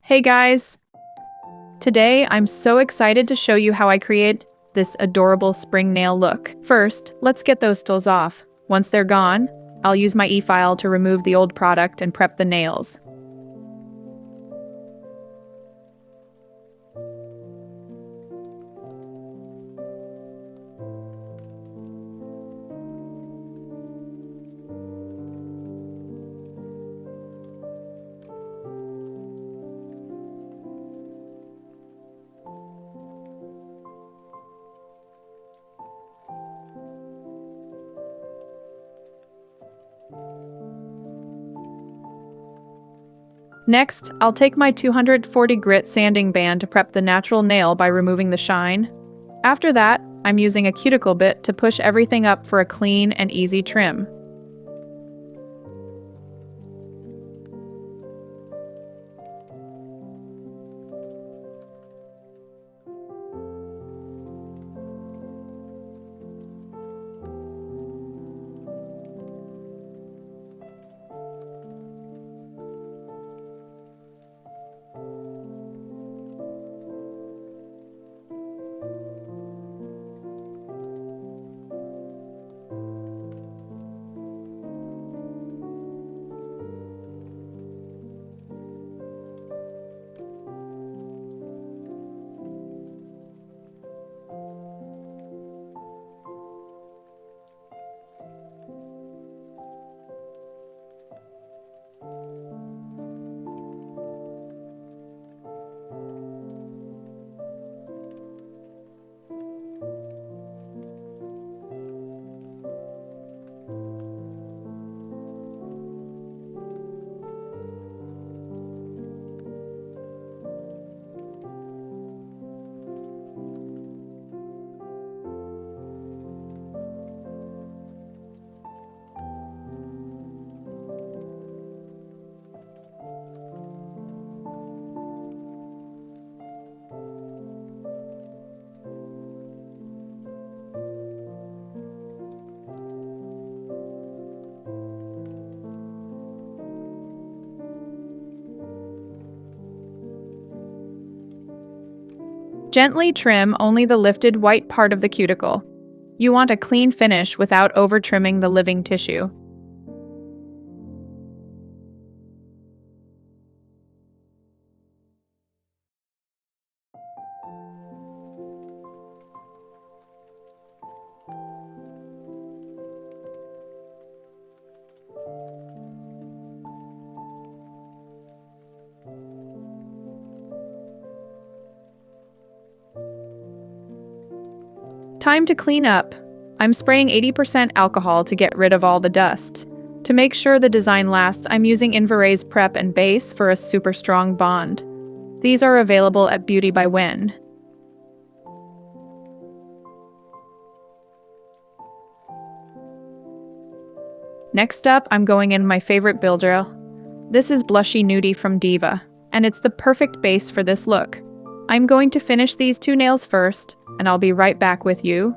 Hey guys! Today I'm so excited to show you how I create this adorable spring nail look. First, let's get those tools off. Once they're gone, I'll use my e-file to remove the old product and prep the nails. Next, I'll take my 240 grit sanding band to prep the natural nail by removing the shine. After that, I'm using a cuticle bit to push everything up for a clean and easy trim. Gently trim only the lifted white part of the cuticle. You want a clean finish without over-trimming the living tissue. Time to clean up. I'm spraying 80% alcohol to get rid of all the dust. To make sure the design lasts, I'm using Inveray's Prep and Base for a super strong bond. These are available at Beauty by Wenn. Next up, I'm going in my favorite builder. This is Blushie Nudie from Diva, and it's the perfect base for this look. I'm going to finish these two nails first, and I'll be right back with you.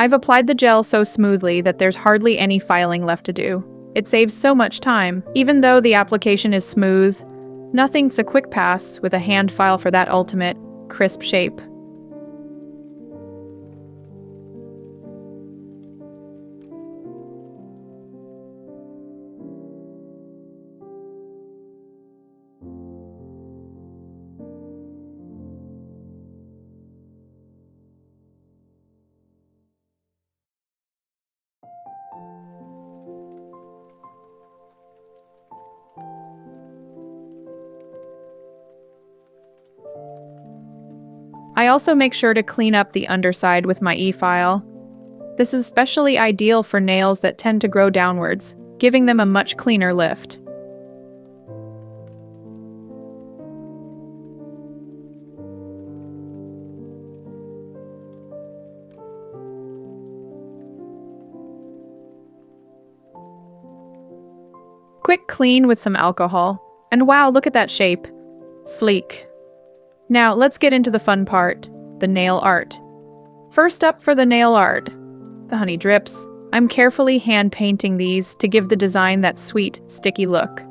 I've applied the gel so smoothly that there's hardly any filing left to do. It saves so much time. Even though the application is smooth, nothing's a quick pass with a hand file for that ultimate, crisp shape. I also make sure to clean up the underside with my e-file. This is especially ideal for nails that tend to grow downwards, giving them a much cleaner lift. Quick clean with some alcohol. And wow, look at that shape. Sleek. Now, let's get into the fun part, the nail art. First up for the nail art, the honey drips. I'm carefully hand painting these to give the design that sweet, sticky look.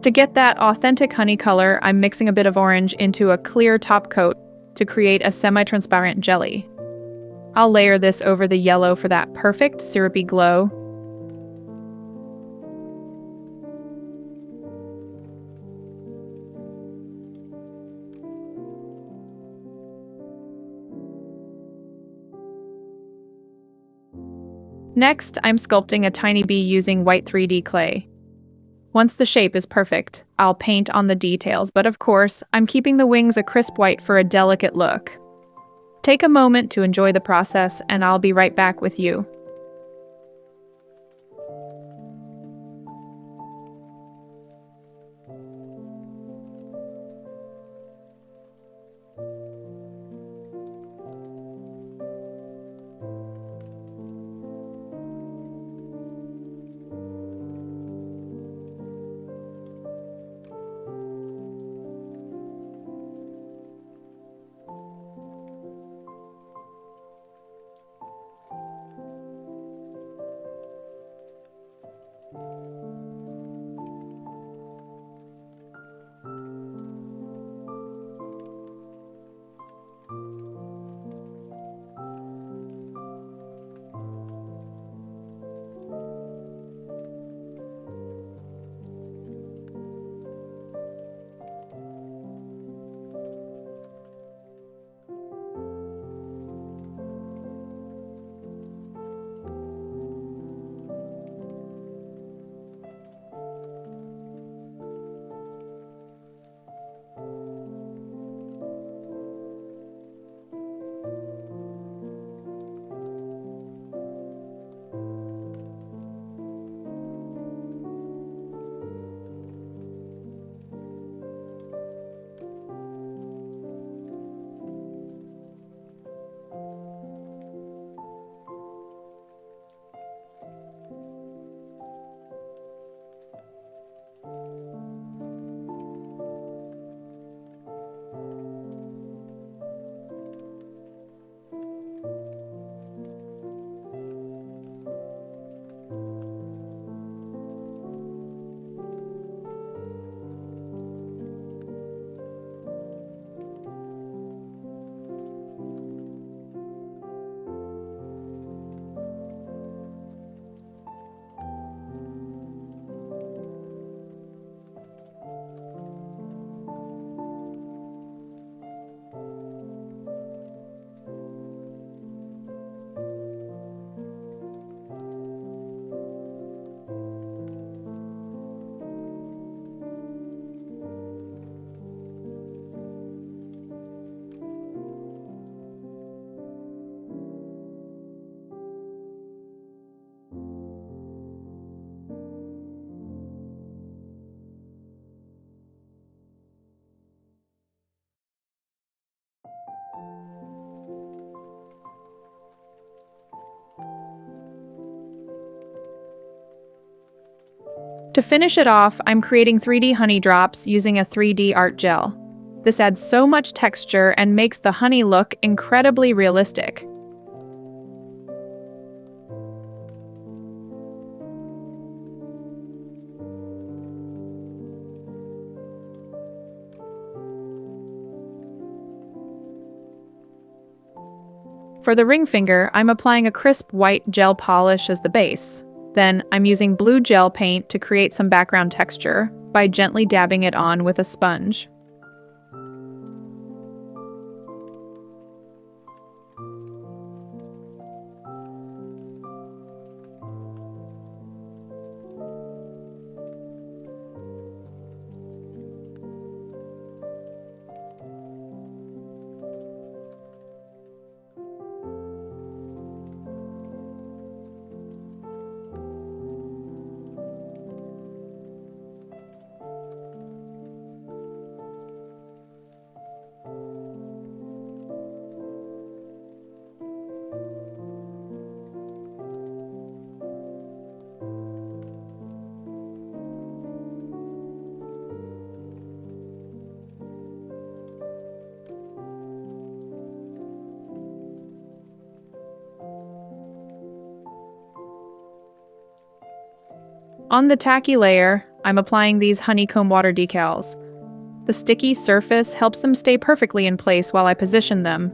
To get that authentic honey color, I'm mixing a bit of orange into a clear top coat to create a semi-transparent jelly. I'll layer this over the yellow for that perfect syrupy glow. Next, I'm sculpting a tiny bee using white 3D clay. Once the shape is perfect, I'll paint on the details, but of course, I'm keeping the wings a crisp white for a delicate look. Take a moment to enjoy the process, and I'll be right back with you. To finish it off, I'm creating 3D honey drops using a 3D art gel. This adds so much texture and makes the honey look incredibly realistic. For the ring finger, I'm applying a crisp white gel polish as the base. Then, I'm using blue gel paint to create some background texture by gently dabbing it on with a sponge. On the tacky layer, I'm applying these honeycomb water decals. The sticky surface helps them stay perfectly in place while I position them.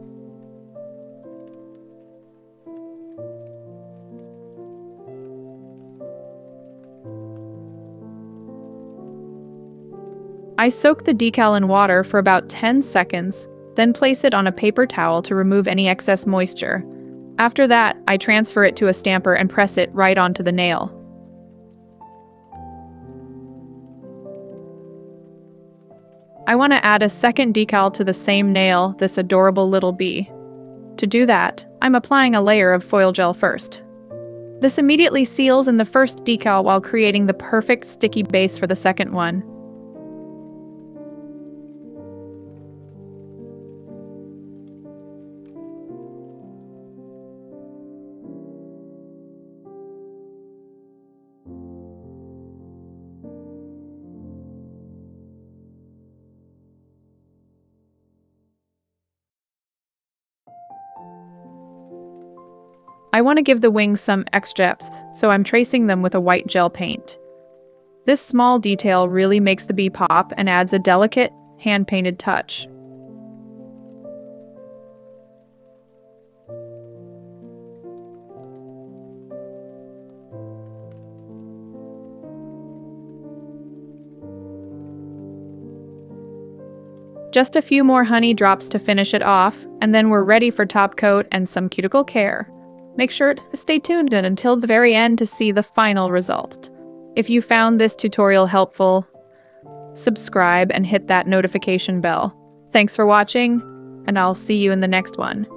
I soak the decal in water for about 10 seconds, then place it on a paper towel to remove any excess moisture. After that, I transfer it to a stamper and press it right onto the nail. I want to add a second decal to the same nail, this adorable little bee. To do that, I'm applying a layer of foil gel first. This immediately seals in the first decal while creating the perfect sticky base for the second one. I want to give the wings some extra depth, so I'm tracing them with a white gel paint. This small detail really makes the bee pop and adds a delicate, hand-painted touch. Just a few more honey drops to finish it off, and then we're ready for top coat and some cuticle care. Make sure to stay tuned until the very end to see the final result. If you found this tutorial helpful, subscribe and hit that notification bell. Thanks for watching, and I'll see you in the next one.